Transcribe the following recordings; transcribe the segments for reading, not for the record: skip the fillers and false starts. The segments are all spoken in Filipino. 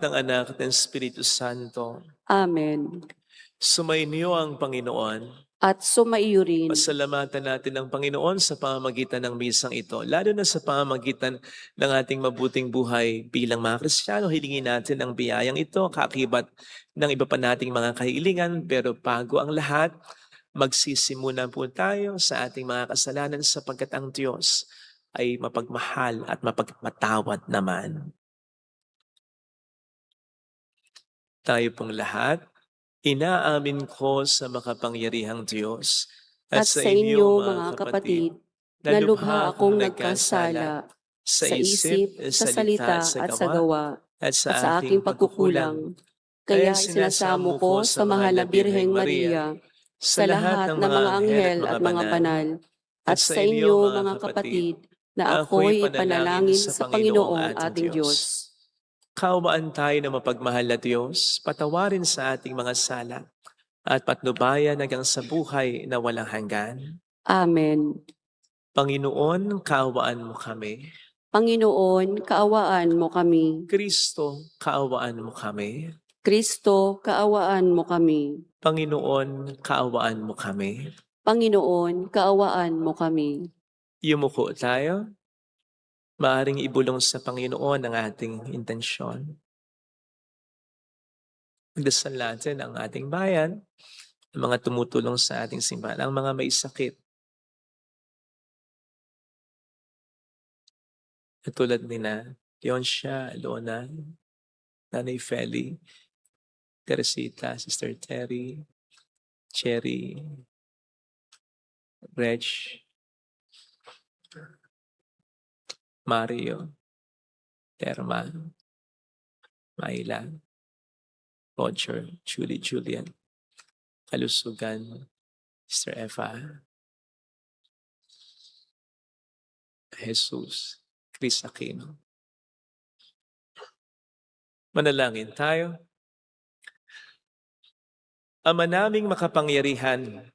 ng Anak at ng Espiritu Santo. Amen. Sumainyo ang Panginoon. At sumaiyo rin. Pasalamatan natin ang Panginoon sa pamamagitan ng misang ito, lalo na sa pamamagitan ng ating mabuting buhay bilang mga Kristiyano. Hilingin natin ang biyayang ito, kakibat ng iba pa nating mga kahilingan. Pero bago ang lahat, magsisimula po tayo sa ating mga kasalanan sapagkat ang Diyos ay mapagmahal at mapagmatawad naman. Tayo pong lahat, inaamin ko sa makapangyarihang Diyos At sa inyo, mga kapatid, na lubha akong nagkasala sa isip, sa salita at sa gawa, at sa aking pagkukulang. Kaya sinasamo ko sa mahal na Birheng Maria, sa lahat ng mga anghel at mga banal, at sa inyo, mga kapatid, na ako'y panalangin sa Panginoong ating Diyos. Kaawaan tayo na mapagmahal na Diyos, patawarin sa ating mga sala, at patnubayan hanggang sa buhay na walang hanggan. Amen. Panginoon, kaawaan mo kami. Panginoon, kaawaan mo kami. Kristo, kaawaan mo kami. Kristo, kaawaan mo kami. Panginoon, kaawaan mo kami. Panginoon, kaawaan mo kami. Yumuko tayo. Maaring ibulong sa Panginoon ang ating intensyon. Magdasal natin ang ating bayan, ang mga tumutulong sa ating simbahan, ang mga may sakit. Tulad ni na Leoncia, Lona, Nanay Feli, Teresita, Sister Terry, Cherry, Reg, Mario, Terma, Maila, Roger, Julian, Kalusugan, Sister Eva, Jesus, Chris Aquino. Manalangin tayo. Ama naming makapangyarihan,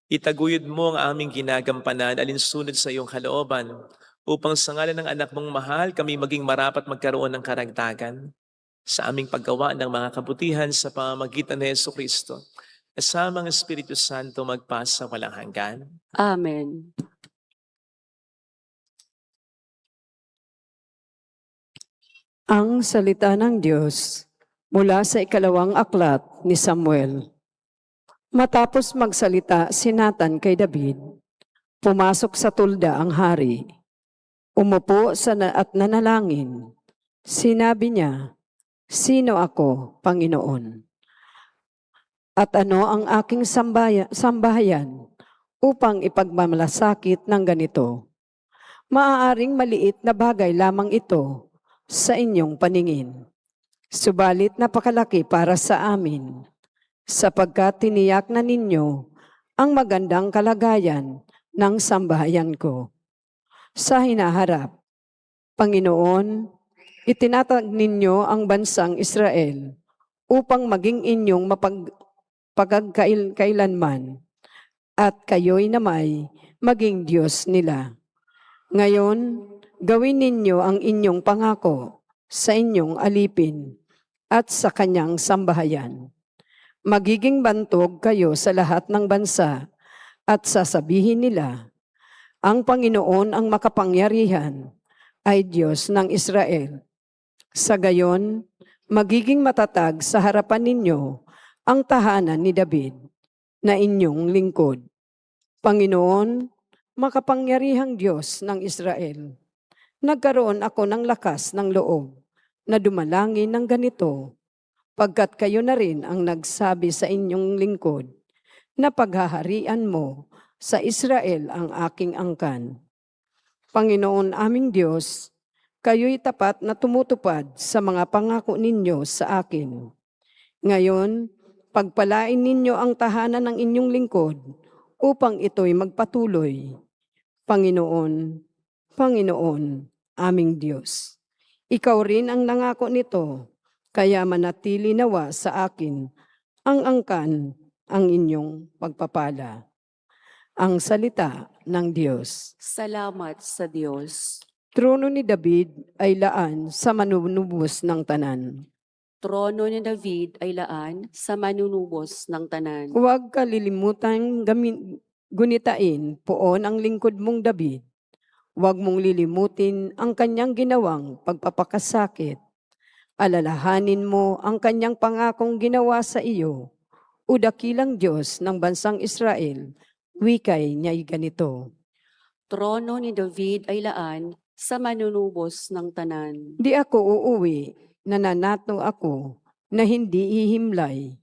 itaguyod mo ang aming ginagampanan alinsunod sa iyong kalooban upang sa ngalan ng anak mong mahal kami maging marapat magkaroon ng karagdagan sa aming paggawa ng mga kabutihan sa pamamagitan ni Jesucristo. Kasama ang Espiritu Santo magpasa walang hanggan. Amen. Ang salita ng Diyos mula sa ikalawang aklat ni Samuel. Matapos magsalita si Nathan kay David, pumasok sa tulda ang hari. Umupo at nanalangin. Sinabi niya, "Sino ako, Panginoon? At ano ang aking sambahayan upang ipagmamalasakit ng ganito? Maaaring maliit na bagay lamang ito sa inyong paningin. Subalit napakalaki para sa amin, sapagkat tiniyak na ninyo ang magandang kalagayan ng sambahayan ko. Sa hinaharap, Panginoon, itinatag ninyo ang bansang Israel upang maging inyong mapagkailanman at kayo'y namay maging Diyos nila. Ngayon, gawin ninyo ang inyong pangako sa inyong alipin at sa kanyang sambahayan. Magiging bantog kayo sa lahat ng bansa at sasabihin nila, ang Panginoon ang makapangyarihan ay Diyos ng Israel. Sa gayon, magiging matatag sa harapan ninyo ang tahanan ni David na inyong lingkod. Panginoon, makapangyarihang Diyos ng Israel, nagkaroon ako ng lakas ng loob na dumalangin ng ganito, pagkat kayo na rin ang nagsabi sa inyong lingkod na paghaharian mo sa Israel ang aking angkan. Panginoon aming Diyos, kayo'y tapat na tumutupad sa mga pangako ninyo sa akin. Ngayon, pagpalain ninyo ang tahanan ng inyong lingkod upang ito'y magpatuloy. Panginoon, aming Diyos, ikaw rin ang nangako nito, kaya manatili nawa sa akin ang angkan ang inyong pagpapala. Ang salita ng Diyos. Salamat sa Diyos. Trono ni David ay laan sa manunubos ng tanan. Trono ni David ay laan sa manunubos ng tanan. Huwag kalilimutan gunitain poon ang lingkod mong David. Huwag mong lilimutin ang kanyang ginawang pagpapakasakit. Alalahanin mo ang kanyang pangakong ginawa sa iyo. O dakilang Diyos ng bansang Israel, wikay niya'y ganito. Trono ni David ay laan sa manunubos ng tanan. Di ako uuwi, nananato ako, na hindi ihimlay,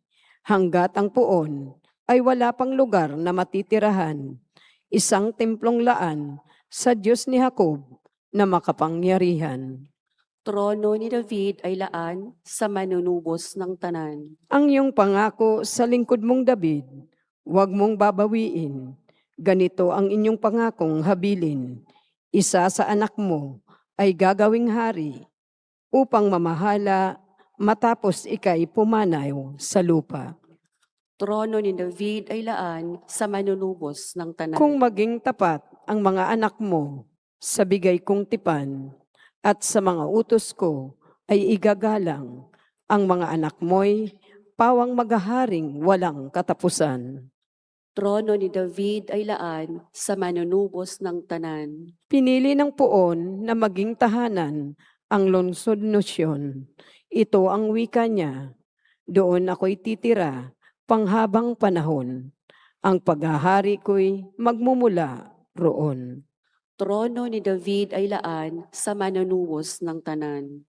hanggat ang puon ay wala pang lugar na matitirahan, isang templong laan sa Diyos ni Jacob na makapangyarihan. Trono ni David ay laan sa manunubos ng tanan. Ang iyong pangako sa lingkod mong David, huwag mong babawiin. Ganito ang inyong pangakong habilin. Isa sa anak mo ay gagawing hari upang mamahala matapos ikay pumanaw sa lupa. Trono ni David ay laan sa manunubos ng tanan. Kung maging tapat ang mga anak mo sa bigay kong tipan at sa mga utos ko ay igagalang, ang mga anak mo'y pawang maghaharing walang katapusan. Trono ni David ay laan sa manunubos ng tanan. Pinili ng puon na maging tahanan ang lungsod Nosyon. Ito ang wika niya. Doon ako'y titira panghabang panahon. Ang paghahari ko'y magmumula roon. Trono ni David ay laan sa manunubos ng tanan.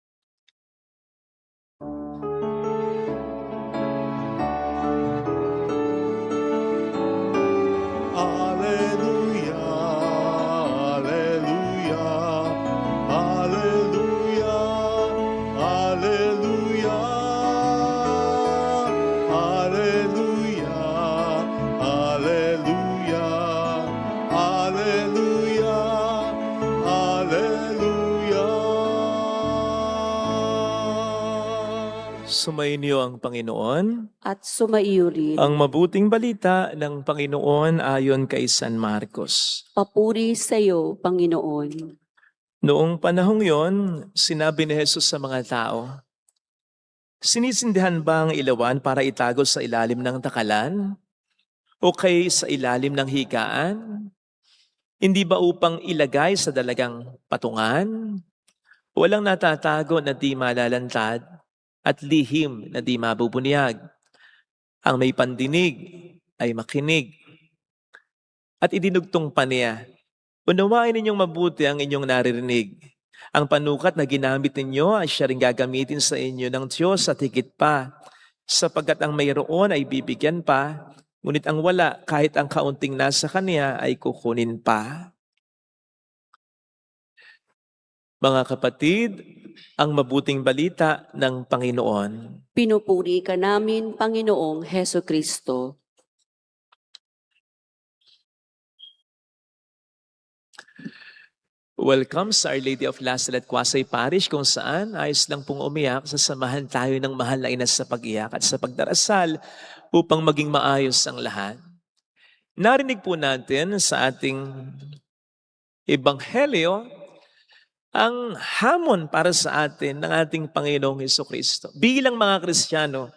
Sumainyo ang Panginoon. At sumaiyo rin. Ang mabuting balita ng Panginoon ayon kay San Marcos. Papuri sa iyo, Panginoon. Noong panahong yon, sinabi ni Jesus sa mga tao, "Sinisindihan ba ang ilawan para itago sa ilalim ng takalan? O kay sa ilalim ng higaan? Hindi ba upang ilagay sa dalagang patungan? Walang natatago na di malalantad at lihim na di mabubunyag. Ang may pandinig ay makinig." At idinugtong pa niya, "Unawain ninyong mabuti ang inyong naririnig. Ang panukat na ginamit ninyo ay siya rin gagamitin sa inyo ng Diyos at higit pa, sapagkat ang mayroon ay bibigyan pa, ngunit ang wala, kahit ang kaunting nasa kanya ay kukunin pa." Mga kapatid, ang mabuting balita ng Panginoon. Pinupuri ka namin, Panginoong Heso Kristo. Welcome sa Our Lady of Lasalle at Quasay Parish, kung saan ayos lang pong umiyak, sasamahan tayo ng mahal na ina sa pag-iyak at sa pagdarasal upang maging maayos ang lahat. Narinig po natin sa ating Ebanghelyo ang hamon para sa atin ng ating Panginoong Hesukristo. Bilang mga Kristiyano,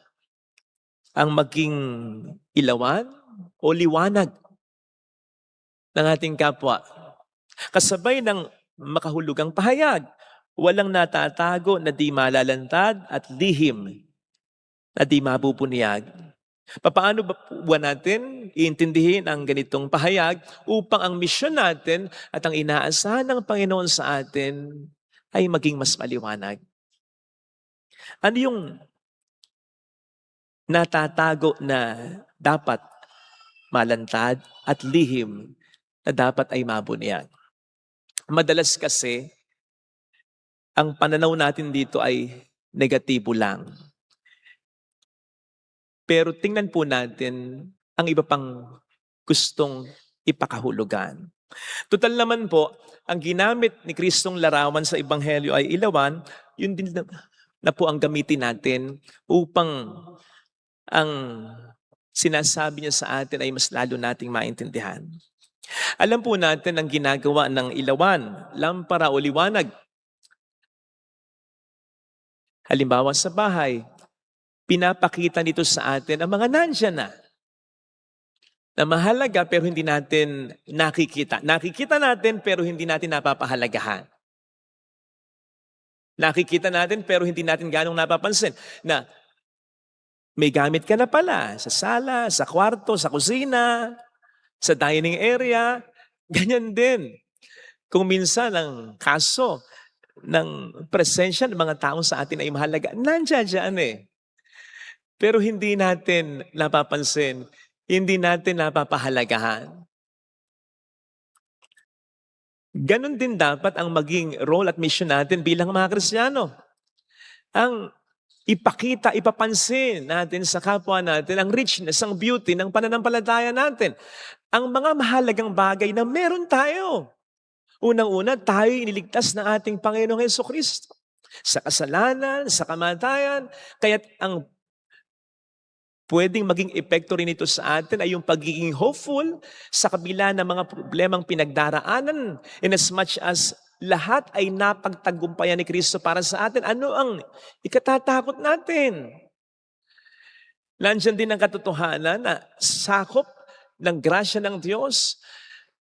ang maging ilawan o liwanag ng ating kapwa. Kasabay ng makahulugang pahayag, walang natatago na di malalantad at lihim na di mabubunyag. Paano ba natin iintindihin ang ganitong pahayag upang ang misyon natin at ang inaasahan ng Panginoon sa atin ay maging mas maliwanag? Ano yung natatago na dapat malantad at lihim na dapat ay mabunyag? Madalas kasi, ang pananaw natin dito ay negatibo lang. Pero tingnan po natin ang iba pang gustong ipakahulugan. Total naman po, ang ginamit ni Kristong larawan sa Ebanghelyo ay ilawan, yun din na po ang gamitin natin upang ang sinasabi niya sa atin ay mas lalo nating maintindihan. Alam po natin ang ginagawa ng ilawan, lampara o liwanag. Halimbawa sa bahay, pinapakita nito sa atin ang mga nandyan na mahalaga pero hindi natin nakikita. Nakikita natin pero hindi natin napapahalagahan. Nakikita natin pero hindi natin ganong napapansin na may gamit ka na pala sa sala, sa kwarto, sa kusina, sa dining area. Ganyan din. Kung minsan ang kaso ng presensya ng mga taong sa atin ay mahalaga, nandiyan eh. Pero hindi natin napapansin, hindi natin napapahalagahan. Ganon din dapat ang maging role at mission natin bilang mga Kristiyano. Ang ipakita, ipapansin natin sa kapwa natin ang richness, ang beauty ng pananampalataya natin. Ang mga mahalagang bagay na meron tayo. Unang-una, tayo iniligtas ng ating Panginoong Jesucristo. Sa kasalanan, sa kamatayan, kaya't ang pwedeng maging epekto rin ito sa atin ay yung pagiging hopeful sa kabila ng mga problemang pinagdaraanan in as much as lahat ay napagtagumpayan ni Kristo para sa atin. Ano ang ikatatakot natin? Nandiyan din ang katotohanan na sakop ng grasya ng Diyos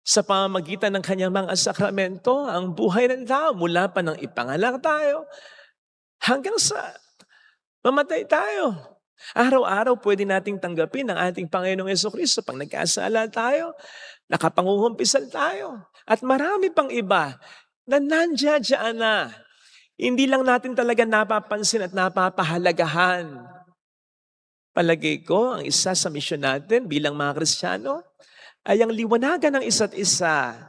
sa pamamagitan ng kanyang mga sakramento, ang buhay ng tao mula pa nang ipanganak tayo hanggang sa mamatay tayo. Araw-araw pwede nating tanggapin ang ating Panginoong Jesucristo. Pag nagkasala tayo, nakapanguhumpisal tayo. At marami pang iba na nandiyan na. Hindi lang natin talaga napapansin at napapahalagahan. Palagay ko, ang isa sa misyon natin bilang mga Kristiyano ay ang liwanagan ng isa't isa.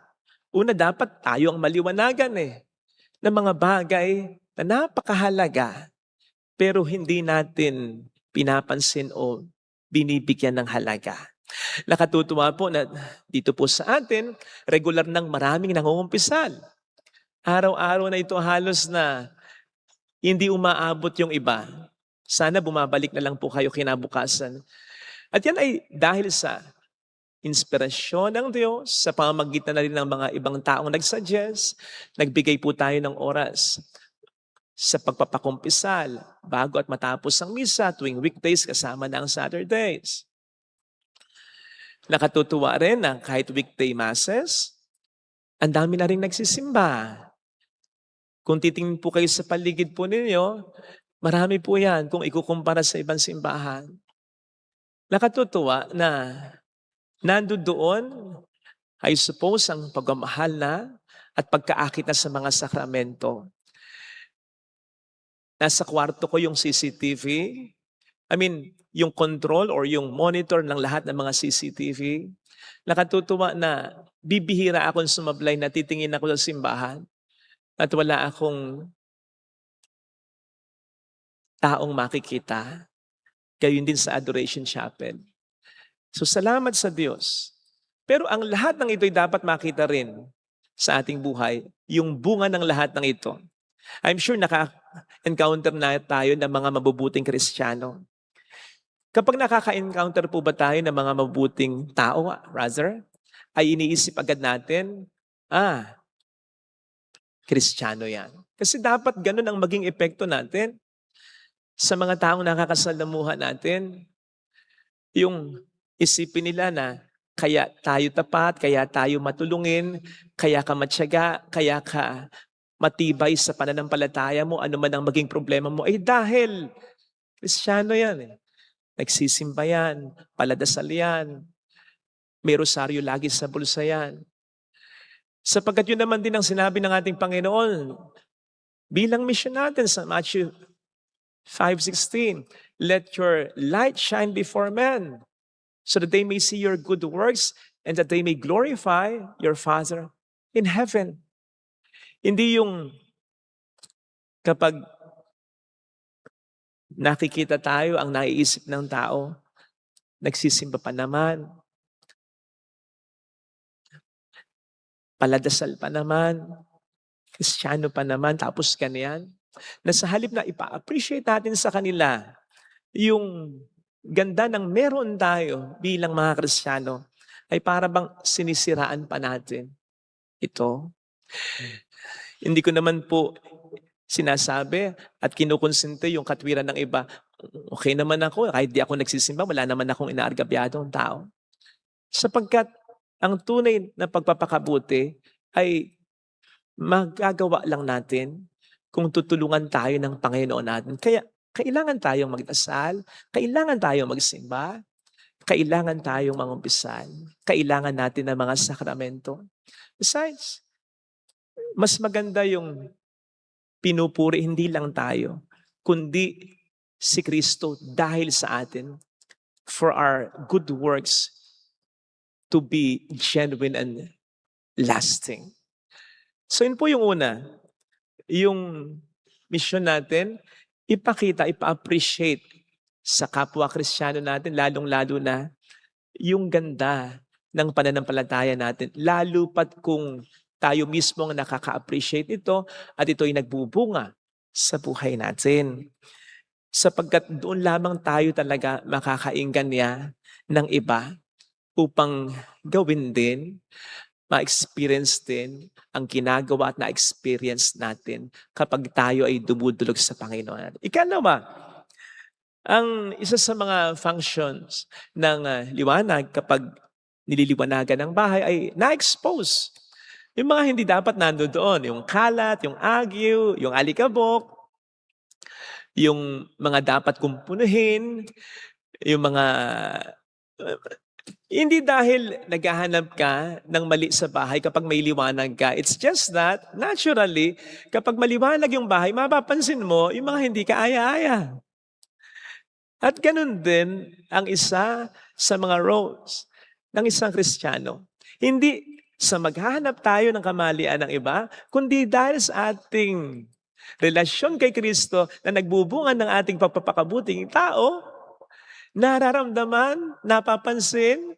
Una, dapat tayo ang maliwanagan ng mga bagay na napakahalaga pero hindi natin pinapansin o binibigyan ng halaga. Nakatutuwa po na dito po sa atin, regular nang maraming nangungumpisal. Araw-araw na ito halos na hindi umaabot yung iba. Sana bumabalik na lang po kayo kinabukasan. At yan ay dahil sa inspirasyon ng Diyos, sa pamamagitan na rin ng mga ibang taong nagsuggest, nagbigay po tayo ng oras sa pagpapakumpisal bago at matapos ang misa tuwing weekdays kasama na ang Saturdays. Nakatutuwa rin na kahit weekday masses, ang dami na rin nagsisimba. Kung titingin po kayo sa paligid po ninyo, marami po yan kung ikukumpara sa ibang simbahan. Nakatutuwa na nandoon, I suppose, ang pagmamahal na at pagkaakit na sa mga sakramento. Nasa kwarto ko yung CCTV. Yung control or yung monitor ng lahat ng mga CCTV. Nakatutuwa na bibihira akong sumablay na titingin ako sa simbahan at wala akong taong makikita. Gayon din sa Adoration Chapel. So salamat sa Diyos. Pero ang lahat ng ito'y dapat makita rin sa ating buhay, yung bunga ng lahat ng ito. I'm sure naka-encounter na tayo ng mga mabubuting Kristiyano. Kapag nakaka-encounter po ba tayo ng mga mabubuting tao, rather, ay iniisip agad natin, Kristiyano yan. Kasi dapat ganun ang maging epekto natin sa mga taong nakakasalamuhan natin. Yung isipin nila na kaya tayo tapat, kaya tayo matulungin, kaya ka matyaga, kaya ka matibay sa pananampalataya mo, ano man ang maging problema mo, ay dahil Kristiyano yan. Nagsisimba yan, paladasal yan, may rosaryo lagi sa bulsa yan. Sapagkat yun naman din ang sinabi ng ating Panginoon bilang mission natin sa Matthew 5:16, let your light shine before men so that they may see your good works and that they may glorify your Father in heaven. Hindi yung kapag nakikita tayo ang naiisip ng tao, nagsisimba pa naman, paladasal pa naman, Kristiyano pa naman, tapos ganyan. Na sa halip na ipa-appreciate natin sa kanila yung ganda ng meron tayo bilang mga Kristiyano, ay para bang sinisiraan pa natin ito. Hindi ko naman po sinasabi at kinukonsente yung katwiran ng iba. Okay naman ako, kahit di ako nagsisimba, wala naman akong inaargabyadong tao. Sapagkat ang tunay na pagpapakabuti ay magagawa lang natin kung tutulungan tayo ng Panginoon natin. Kaya kailangan tayong magdasal, kailangan tayong magsimba, kailangan tayong mangumpisal, kailangan natin ng mga sakramento. Besides, mas maganda yung pinupuri hindi lang tayo, kundi si Kristo dahil sa atin for our good works to be genuine and lasting. So yun po yung una, yung mission natin, ipa-appreciate sa kapwa Kristiyano natin, lalong-lalo na yung ganda ng pananampalataya natin, lalo pat kung tayo mismo ang nakaka-appreciate ito at ito ay nagbubunga sa buhay natin. Sapagkat doon lamang tayo talaga makakainggan ng iba upang gawin din, ma-experience din ang ginagawa at na-experience natin kapag tayo ay dumudulog sa Panginoon. Ikalawa, ang isa sa mga functions ng liwanag kapag nililiwanagan ng bahay ay na-expose. Yung mga hindi dapat nandoon, yung kalat, yung agyo, yung alikabok, yung mga dapat kumpunuhin, yung mga hindi dahil naghahanap ka ng mali sa bahay kapag may liwanag ka. It's just that, naturally, kapag maliwanag yung bahay, mapapansin mo yung mga hindi ka aya-aya. At ganun din ang isa sa mga roles ng isang Kristiyano. Hindi sa maghahanap tayo ng kamalian ng iba, kundi dahil sa ating relasyon kay Kristo na nagbubunga ng ating pagpapakabuting tao, nararamdaman, napapansin,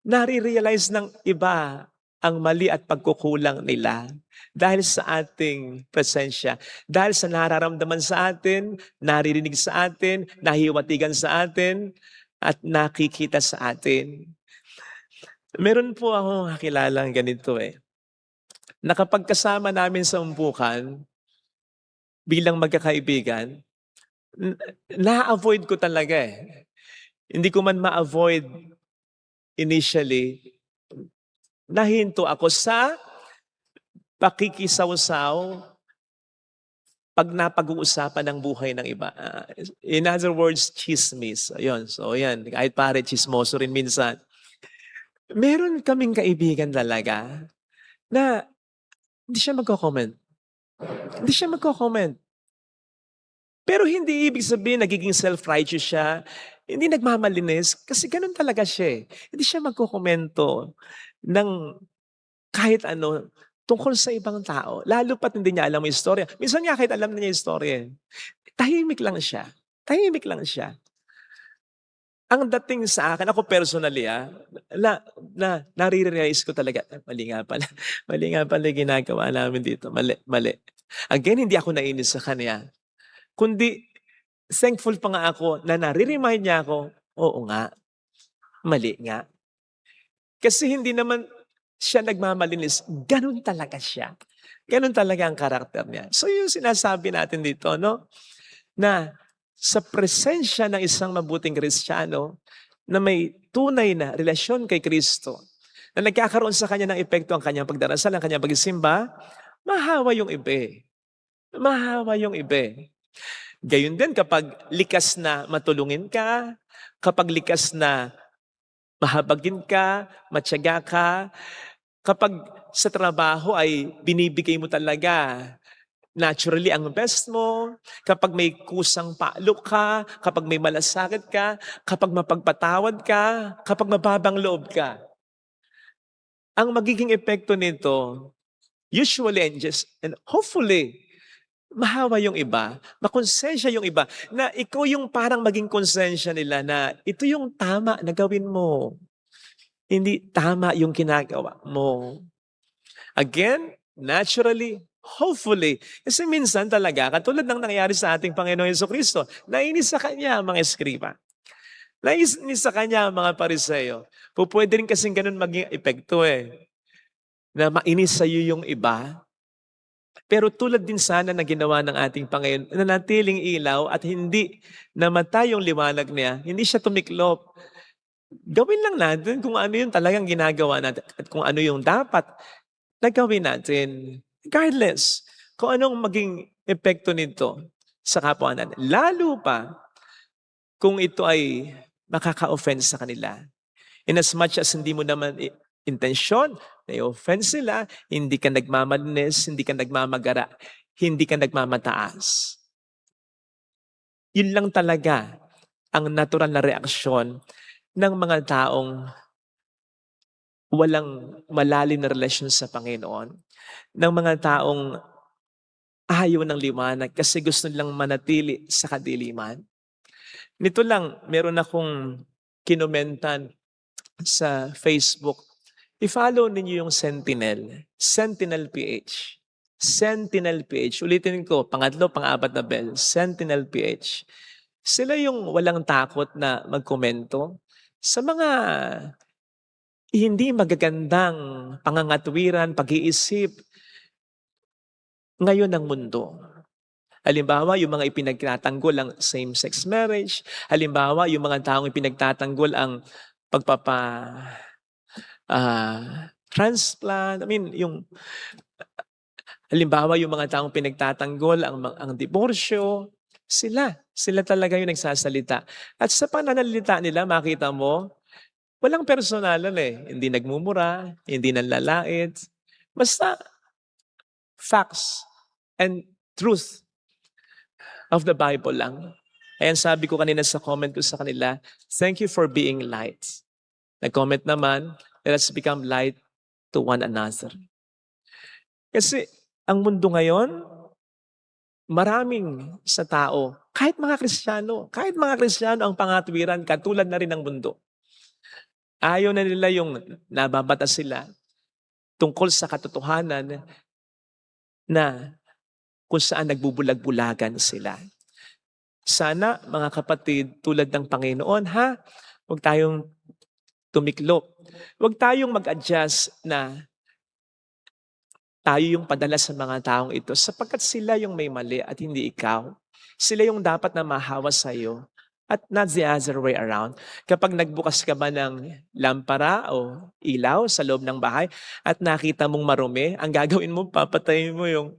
nare-realize ng iba ang mali at pagkukulang nila dahil sa ating presensya, dahil sa nararamdaman sa atin, naririnig sa atin, nahiwatigan sa atin, at nakikita sa atin. Meron po akong kakilalang ganito na kapag kasama namin sa umpukan, bilang magkakaibigan, na-avoid ko talaga Hindi ko man ma-avoid initially, nahinto ako sa pakikisawsaw pag napag-uusapan ng buhay ng iba. In other words, chismis. Ayun. So yan, kahit pare chismoso rin minsan. Meron kaming kaibigan talaga na hindi siya magko-comment. Hindi siya magko-comment. Pero hindi ibig sabihin nagiging self-righteous siya, hindi nagmamalinis, kasi ganun talaga siya Hindi siya magkokomento ng kahit ano tungkol sa ibang tao, lalo pat hindi niya alam yung istorya. Minsan nga kahit alam na niya yung istorya, tahimik lang siya. Tahimik lang siya. Ang dating sa akin, ako personally nare-realize ko talaga, mali nga pala. Mali nga pala ginagawa namin dito. Mali. Again, hindi ako nainis sa kanya. Kundi, thankful pa nga ako na nare-remind niya ako, oo nga, mali nga. Kasi hindi naman siya nagmamalinis. Ganun talaga siya. Ganun talaga ang karakter niya. So yung sinasabi natin dito, no? Na sa presensya ng isang mabuting Kristiyano na may tunay na relasyon kay Kristo, na nagkakaroon sa kanya ng epekto ang kanyang pagdarasal, ang kanyang pagsimba, mahawa yung iba. Mahawa yung iba. Gayun din kapag likas na matulungin ka, kapag likas na mahabagin ka, matyaga ka, kapag sa trabaho ay binibigay mo talaga naturally ang best mo, kapag may kusang palo ka, kapag may malasakit ka, kapag mapagpatawad ka, kapag mababang loob ka. Ang magiging epekto nito, usually and hopefully, mahawa yung iba, makonsensya yung iba, na ikaw yung parang maging konsensya nila na ito yung tama na gawin mo. Hindi tama yung ginagawa mo. Again, naturally, hopefully. Kasi minsan talaga, katulad ng nangyari sa ating Panginoon Jesucristo, nainis sa Kanya ang mga eskriba. Nainis sa Kanya ang mga Pariseo. Pwede rin kasing ganun maging epekto na mainis sa iyo yung iba, Pero tulad din sana na ginawa ng ating Panginoon, nanatiling ilaw at hindi namatay yung liwanag niya, hindi siya tumiklop. Gawin lang natin kung ano yung talagang ginagawa natin at kung ano yung dapat na gawin natin. Regardless kung anong maging epekto nito sa kapwa natin. Lalo pa kung ito ay makaka-offense sa kanila. In as much as hindi mo naman intensyon na i-offend sila, hindi ka nagmamalinis, hindi ka nagmamagara, hindi ka nagmamataas. Yun lang talaga ang natural na reaksyon ng mga taong walang malalim na relasyon sa Panginoon, ng mga taong ayaw ng liwanag kasi gusto nilang manatili sa kadiliman. Nito lang, meron akong kinomentan sa Facebook. I-follow ninyo yung Sentinel. Sentinel PH. Sentinel PH. Ulitin ko, pangatlo, pang-apat na bell. Sentinel PH. Sila yung walang takot na magkomento sa mga hindi magagandang pangangatwiran, pag-iisip ngayon ng mundo. Halimbawa, yung mga ipinagtatanggol ang same-sex marriage. Halimbawa, yung mga taong ipinagtatanggol ang transplant. Halimbawa, yung mga taong pinagtatanggol ang diborsyo. Sila talaga yung nagsasalita. At sa pananalita nila, makita mo, walang personalan Hindi nagmumura, hindi nanlalait. Basta facts and truth of the Bible lang. Ayan, sabi ko kanina sa comment ko sa kanila, thank you for being light. Nag-comment naman, let us become light to one another. Kasi ang mundo ngayon, maraming sa tao, kahit mga Kristiyano ang pangatwiran, katulad na rin ng mundo. Ayaw na nila yung nababata sila tungkol sa katotohanan na kung saan nagbubulag-bulagan sila. Sana, mga kapatid, tulad ng Panginoon, huwag tayong tumiklop. Huwag tayong mag-adjust na tayo yung padala sa mga taong ito sapagkat sila yung may mali at hindi ikaw. Sila yung dapat na mahawa sa iyo at not the other way around. Kapag nagbukas ka ba ng lampara o ilaw sa loob ng bahay at nakita mong marumi, ang gagawin mo, papatayin mo yung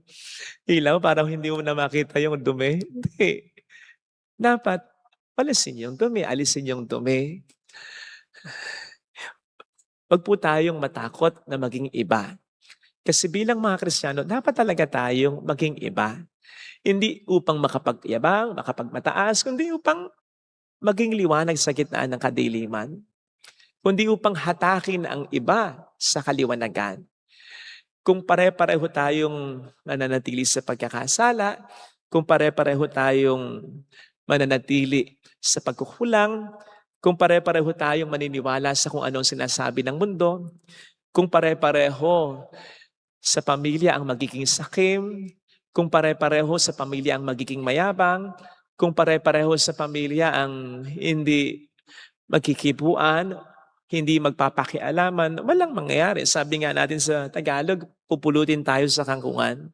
ilaw para hindi mo na makita yung dumi. Hindi. Dapat alisin yung dumi. Huwag po tayong matakot na maging iba. Kasi bilang mga Kristiyano, dapat talaga tayong maging iba. Hindi upang makapagyabang, makapagmataas, kundi upang maging liwanag sa gitnaan ng kadiliman. Kundi upang hatakin ang iba sa kaliwanagan. Kung pare-pareho tayong mananatili sa pagkakasala, kung pare-pareho tayong mananatili sa pagkukulang, kung pare-pareho tayong maniniwala sa kung anong sinasabi ng mundo, kung pare-pareho sa pamilya ang magiging sakim, kung pare-pareho sa pamilya ang magiging mayabang, kung pare-pareho sa pamilya ang hindi magkikibuan, hindi magpapakialaman, walang mangyayari. Sabi nga natin sa Tagalog, pupulutin tayo sa kangkungan.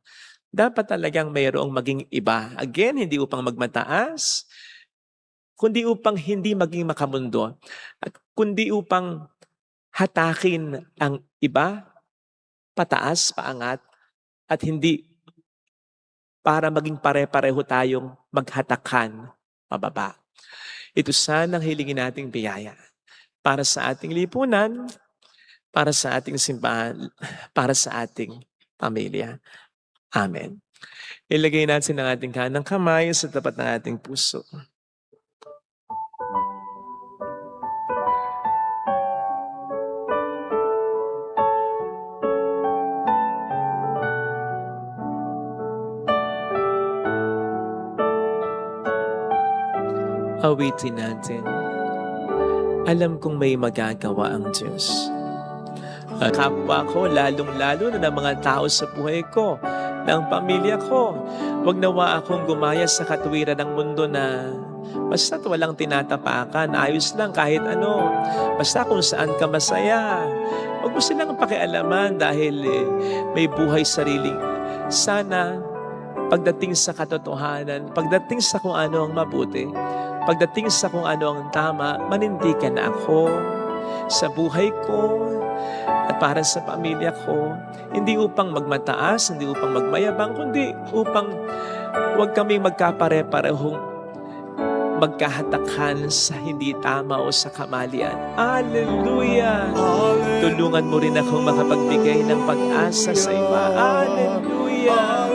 Dapat talagang mayroong maging iba. Again, hindi upang magmataas, kundi upang hindi maging makamundo, at kundi upang hatakin ang iba, pataas, paangat, at hindi para maging pare-pareho tayong maghatakan pababa. Ito sanang hilingin nating biyaya para sa ating lipunan, para sa ating simbahan, para sa ating pamilya. Amen. Ilagay natin ang ating kanang kamay sa tapat ng ating puso. Awitin natin. Alam kong may magagawa ang Diyos. Ang kapwa ko, lalong-lalo na ng mga tao sa buhay ko, ng pamilya ko. Huwag nawa akong gumaya sa katwiran ng mundo na Basta't walang tinatapakan, ayos lang kahit ano. Basta kung saan ka masaya. Huwag mo silang pakialaman dahil may buhay sariling. Sana pagdating sa katotohanan, pagdating sa kung ano ang mabuti, pagdating sa kung ano ang tama, manindigan ako sa buhay ko at para sa pamilya ko. Hindi upang magmataas, hindi upang magmayabang, kundi upang huwag kaming magkapare-parehong magkahatakan sa hindi tama o sa kamalian. Hallelujah! Tulungan mo rin akong makapagbigay ng pag-asa sa iba. Hallelujah!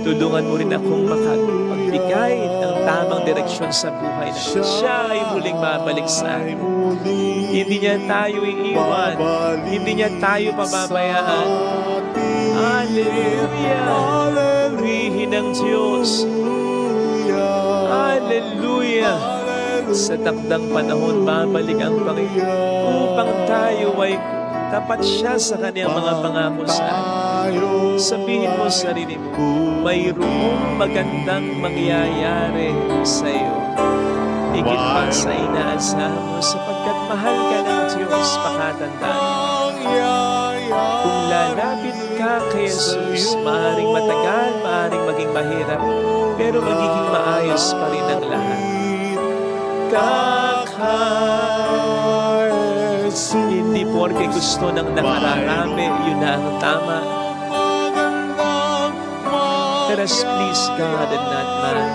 Tulungan mo rin akong makapagbigay ng tamang direksyon sa buhay na siya ay muling mabalik sa atin. Hindi niya tayo iiwan. Hindi niya tayo pababayaan. Hallelujah! Purihin ang Diyos. Hallelujah! Sa takdang panahon, babalik ang Panginoon upang tayo ay tapat siya sa kanyang mga pangako sa atin. Sabihin mo sa sarili mo, mayroong magandang mangyayari sa iyo. Higit pa sa inaasahan mo sapagkat mahal ka ng Diyos, pakatandaan. Kung lalapit ka kay Jesus, maaaring matagal, maaaring maging mahirap, pero magiging maayos pa rin ang lahat. Hindi porke gusto ng nakararami, yun na ang tama. Let us please God and not man.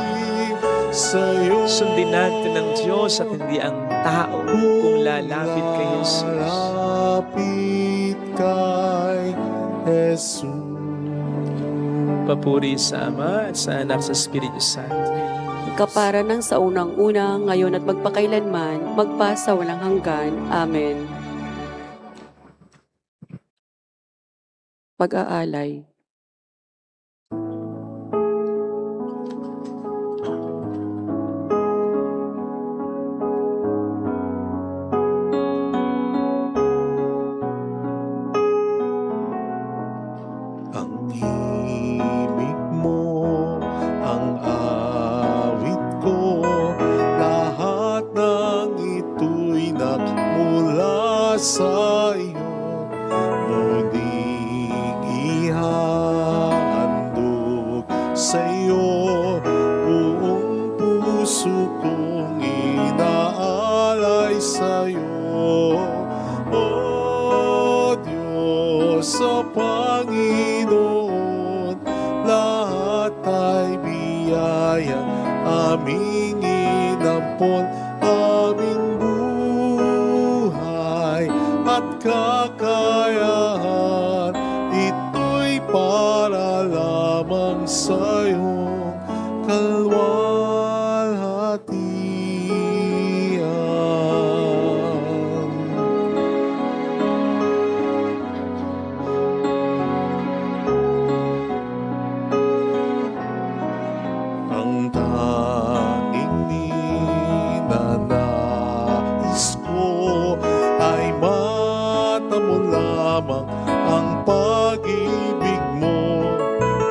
Sundin natin ang Diyos at hindi ang tao kung lalapit kay Jesus. Papuri sa Ama at sa Anak sa Espiritu Santo. Kapara ng sa unang-una, ngayon at magpakailanman, magpasa walang hanggan. Amen. Pag-aalay. Ang himig mo, ang awit ko, lahat ng ito'y nagmula sa iyo. Muling ihandog sa iyo, buong puso kong inaalay sa iyo. O Diyos sa Panginoon, lahat ay biyaya, aming inampon, aming buhay at kakayahan. Ito'y para lamang sa iyong ang tanging ninanais ko ay matamo lamang ang pag-ibig mo.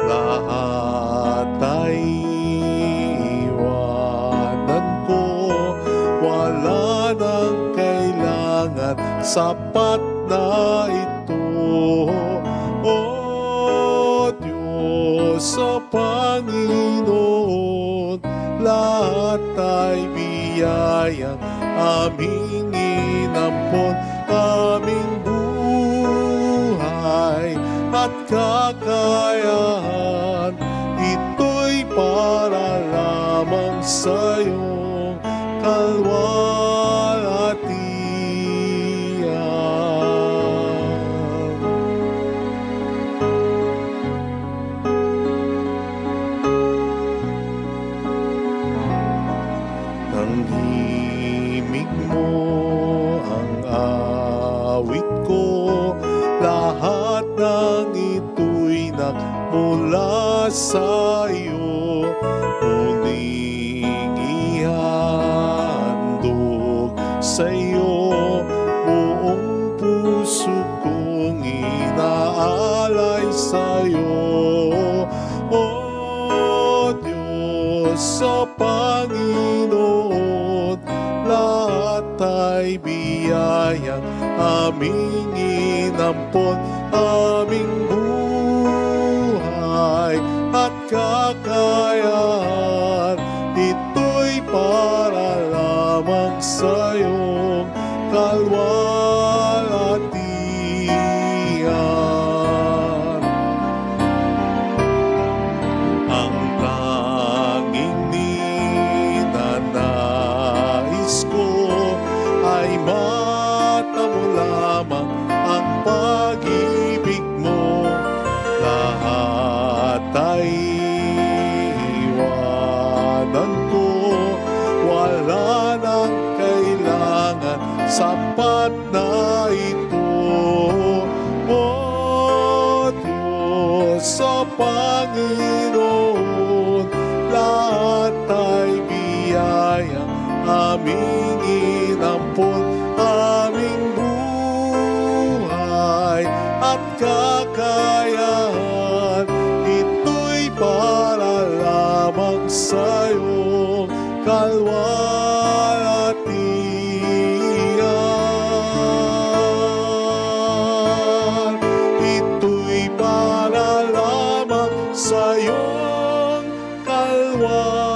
Lahat ay iwanan ko, wala nang kailangan, sapat na ito. O Diyos sa Panginoon, lahat ay biyayang aming inampon, aming buhay at kakayahan. Ito'y para lamang sa iyong ang himig mo, ang awit ko, lahat ng ito'y nagmula sa iyo. Muling ihandog sa iyo, buong puso kong inaalay sa iyo. O Diyos sa Panginoon, ay biyayang aming inampon, aming buhay at kakayahan. Ito'y para lamang sa iyong kalwalhatian. Ang tanging ninanais ko ay matamo lamang ang pag-ibig mo. Lahat ay iwanan ko, wala nang kailangan, sapat na ito. O Diyos, o Panginoon, lahat ay biyayang aming inampon, aming buhay at kakayahan. Ito'y para lamang sa iyong kalwalhatian. Ito'y para lamang sa iyong kalwalhatian.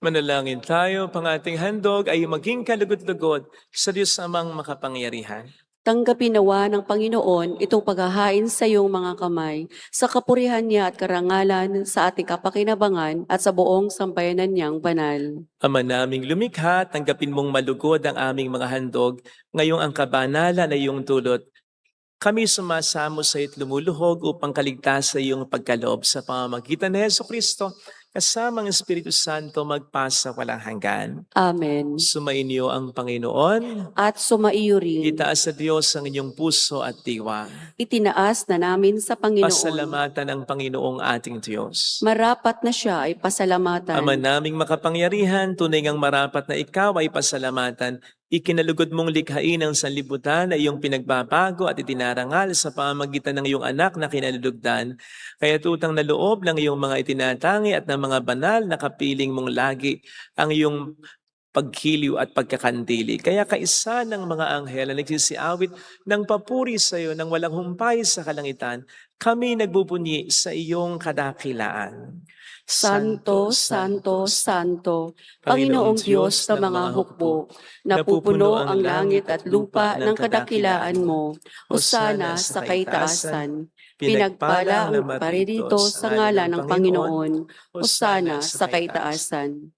Manalangin tayo, pang ating handog ay maging kalugod-lugod sa Diyos Amang makapangyarihan. Tanggapin nawa ng Panginoon itong paghahain sa iyong mga kamay, sa kapurihan niya at karangalan, sa ating kapakinabangan at sa buong sambayanan niyang banal. Ama naming lumikha, tanggapin mong malugod ang aming mga handog, ngayong ang kabanalan na iyong dulot. Kami sumasamo sa iyo't lumuluhog upang kaligtas sa iyong pagkaloob sa pamamagitan ni Jesucristo, kasamang Espiritu Santo magpasa walang hanggan. Amen. Sumainyo ang Panginoon. At sumaiyo rin. Itaas sa Diyos ang inyong puso at diwa. Itinaas na namin sa Panginoon. Pasalamatan ang Panginoong ating Diyos. Marapat na siya ay pasalamatan. Ama naming makapangyarihan, tunay ngang marapat na ikaw ay pasalamatan. Ikinalugod mong likhain ang sanlibutan na iyong pinagbabago at itinarangal sa pamamagitan ng iyong anak na kinalulugdan. Kaya tutang na loob ng iyong mga itinatangi at ng mga banal na kapiling mong lagi ang iyong paghiliw at pagkakandili. Kaya kaisa ng mga anghel na nagsisiawit ng papuri sa iyo nang walang humpay sa kalangitan, kami nagbubunyi sa iyong kadakilaan. Santo, Santo, Santo, Panginoong Diyos ng mga hukbo, napupuno ang langit at lupa ng kadakilaan mo. Hosana sa kaitaasan. Pinagpala ang paririto sa ngalan ng Panginoon. Hosana sa kaitaasan.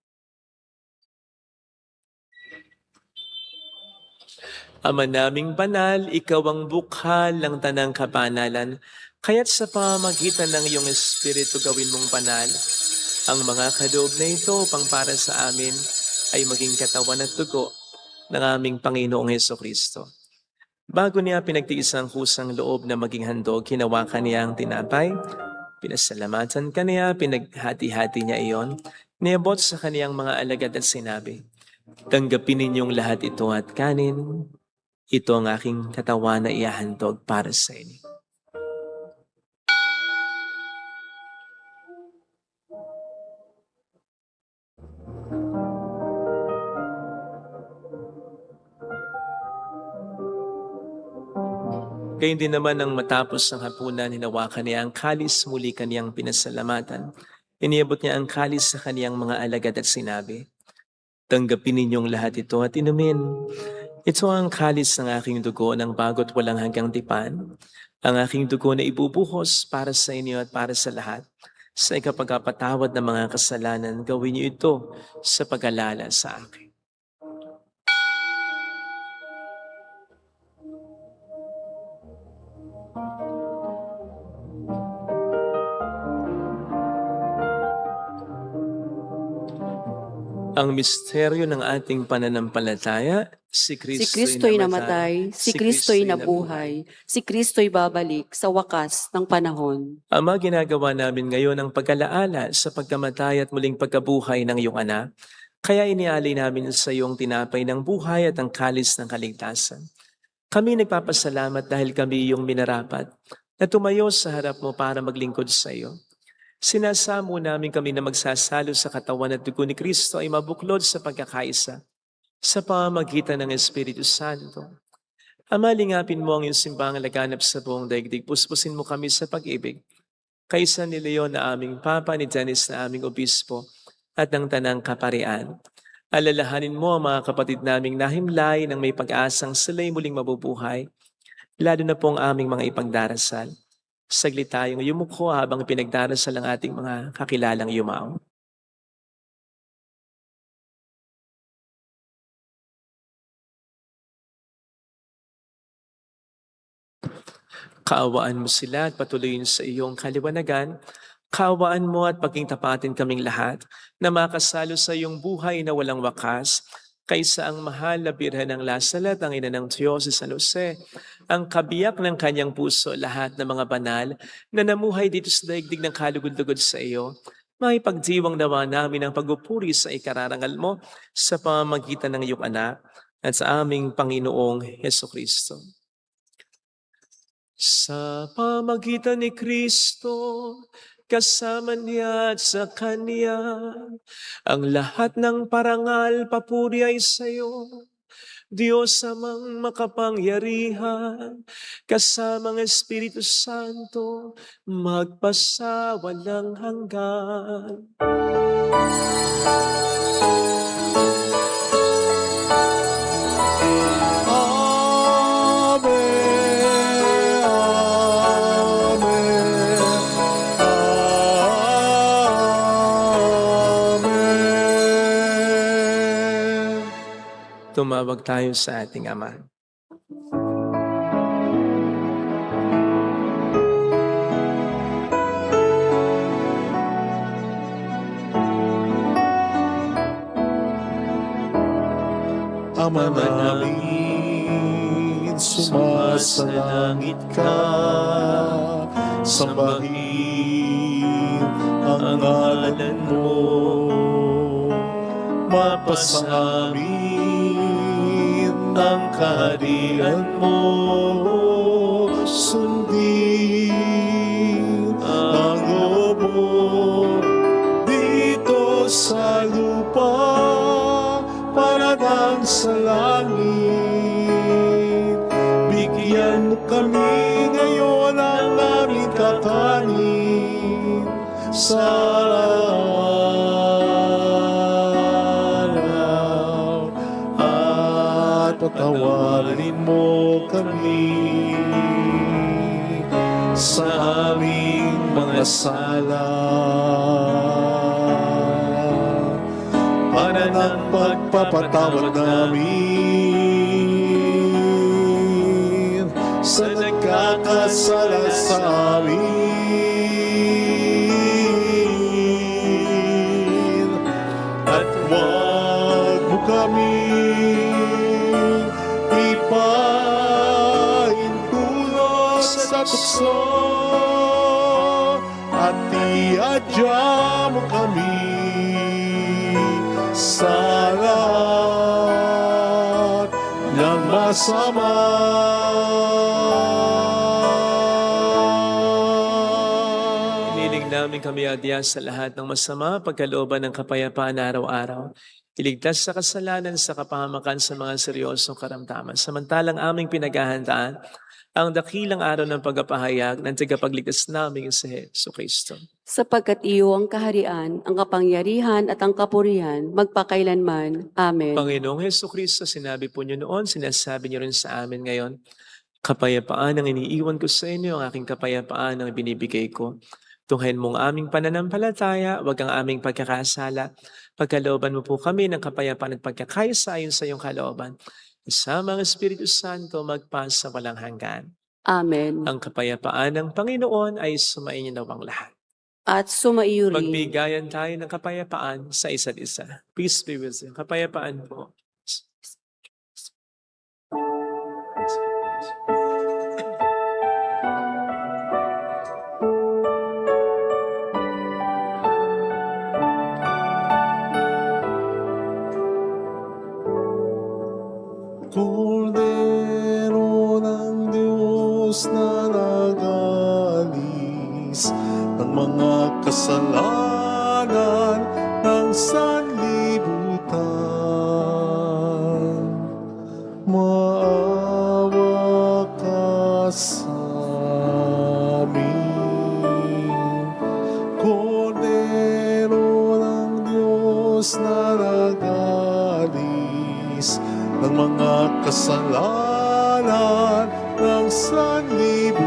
Ama naming banal, ikaw ang bukhal ng tanang kabanalan, kaya't sa pamamagitan ng iyong Espiritu gawin mong banal. Ang mga kaloob na ito upang para sa amin ay maging katawan at dugo ng aming Panginoong Hesukristo. Bago niya pinagtiis ang kusang loob na maging handog, hinawakan niya ang tinapay, pinasalamatan kaniya, pinaghati-hati niya iyon, niabot sa kaniyang mga alagad at sinabi, "Tanggapin ninyong lahat ito at kanin, ito ang aking katawan na ihahandog para sa inyo." Gayun din naman nang matapos ang hapunan, hinawakan niya ang kalis, muli kaniyang pinasalamatan. Iniabot niya ang kalis sa kaniyang mga alagad at sinabi, "Tanggapin ninyong lahat ito at inumin. Ito ang kalis ng aking dugo ng bago't walang hanggang tipan. Ang aking dugo na ibubuhos para sa inyo at para sa lahat. Sa ikapagpatawad ng mga kasalanan, gawin niyo ito sa pag-alala sa akin." Ang misteryo ng ating pananampalataya, si Si Kristo'y namatay, si Kristo'y nabuhay, si Kristo'y babalik sa wakas ng panahon. Ama, ginagawa namin ngayon ang pag-alaala sa pagkamatay at muling pagkabuhay ng iyong anak. Kaya inialay namin sa iyong tinapay ng buhay at ang kalis ng kaligtasan. Kami nagpapasalamat dahil kami iyong minarapat na tumayo sa harap mo para maglingkod sa iyo. Sinasamo namin kami na magsasalo sa katawan at dugo ni Kristo ay mabuklod sa pagkakaisa sa pamamagitan ng Espiritu Santo. Ama, lingapin mo ang iyong simbahang laganap sa buong daigdig. Puspusin mo kami sa pag-ibig. Kaisa ni Leon na aming Papa, ni Dennis na aming Obispo, at ng Tanang Kaparian. Alalahanin mo ang mga kapatid naming nahimlay ng may pag-asang sila'y muling mabubuhay, lalo na po ang aming mga ipagdarasal. Saglit tayong yumuko habang pinagdarasal ang ating mga kakilalang yumao. Kaawaan mo sila at patuloyin sa iyong kaliwanagan. Kaawaan mo at paging tapatin kaming lahat na makasalo sa iyong buhay na walang wakas, kaysa ang mahal na Birhen ng Lasalat, ang ina ng Diyos si San Jose, ang kabiyak ng kanyang puso, lahat ng mga banal na namuhay dito sa daigdig ng kalugod-lugod sa iyo, maipagdiwang nawa namin ang pagpupuri sa ikararangal mo sa pamamagitan ng iyong anak at sa aming Panginoong Hesukristo. Sa pamagitan ni Kristo, kasama niya at sa Kanya, ang lahat ng parangal, papuri ay sa iyo, Diyos amang makapangyarihan, kasamang Espiritu Santo, magpasawalang hanggan. Tumawag tayo sa ating Ama. Ama namin, sumasalangit ka, sambahin ang ngalan mo, mapasa amin ang kaharian mo, sundin ang loob mo dito sa lupa para nang sa langit. Bigyan mo kami ngayon ang aming kakanin sa araw, at patawarin mo kami sa aming mga sala, para ng pagpapatawad namin sa nagkakasala sa amin. At huwag mo kami ipahintulos sa tukso, at iadya mo kami sa lahat ng masama. Iniling namin kami adya sa lahat ng masama, pagkalooban ng kapayapaan araw-araw. Iligtas sa kasalanan, sa kapahamakan, sa mga seryosong karamdaman. Samantalang aming pinaghahandaan ang dakilang araw ng pagpapahayag ng tagapagligtas namin si Jesucristo. Sapagkat iyo ang kaharian, ang kapangyarihan at ang kapurihan, magpakailanman. Amen. Panginoong Jesucristo, sinabi po niyo noon, sinasabi niyo rin sa amin ngayon, kapayapaan ang iniiwan ko sa inyo, ang aking kapayapaan ang binibigay ko. Tunghayin mong aming pananampalataya, wag ang aming pagkakasala. Pagkalooban mo po kami ng kapayapaan at pagkakaisa ayon sa iyong kalooban. Isama ang Espiritu Santo magpasa walang hanggan. Amen. Ang kapayapaan ng Panginoon ay sumainyo nawang lahat. at sumaiyo rin. Magbigayan tayo ng kapayapaan sa isa't isa. Peace be with you. Kapayapaan po. Kordero ng Diyos na nagalis ng mga kasalanan ng sanlibutan. Maawa ka sa amin. Kordero ng Diyos na nagalis ng mga kasalanan ng sanlibutan.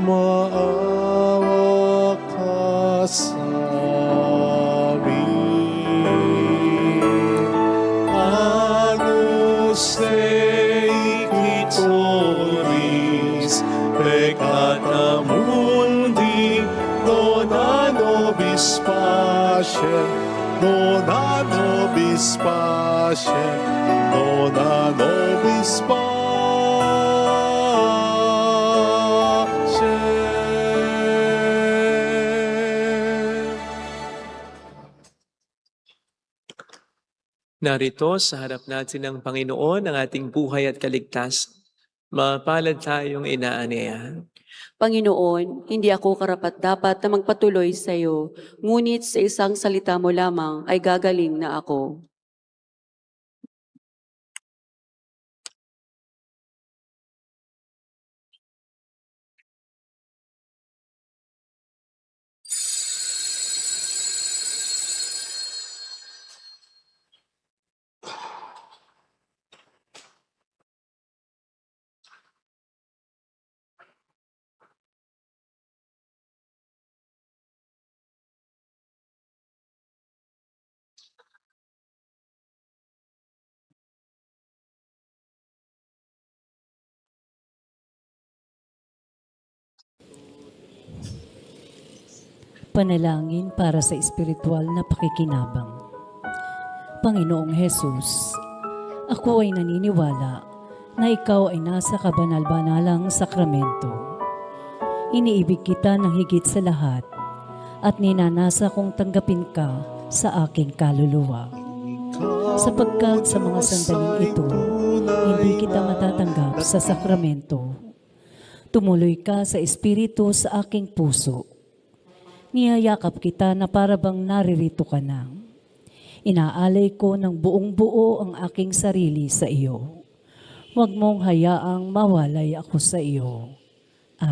Maawa ka sa amin. Agnus Dei Quitoris, peccata mundi, dona nobis pacem, dona nobis pacem, dona nobis pacem. Narito sa harap natin ng Panginoon ang ating buhay at kaligtasan. Mapalad tayong inaanyayahan. Panginoon, hindi ako karapat-dapat na magpatuloy sa iyo, ngunit sa isang salita mo lamang ay gagaling na ako. Panalangin para sa espiritual na pakikinabang. Panginoong Hesus, ako ay naniniwala na ikaw ay nasa kabanal-banalang sakramento. Iniibig kita ng higit sa lahat at ninanasa kong tanggapin ka sa aking kaluluwa. Sapagkat sa mga sandaling ito, hindi kita matatanggap sa sakramento. Tumuloy ka sa espiritu sa aking puso. Niyayakap kita na parabang naririto ka na. Inaalay ko ng buong buo ang aking sarili sa iyo. Huwag mong hayaang mawalay ako sa iyo.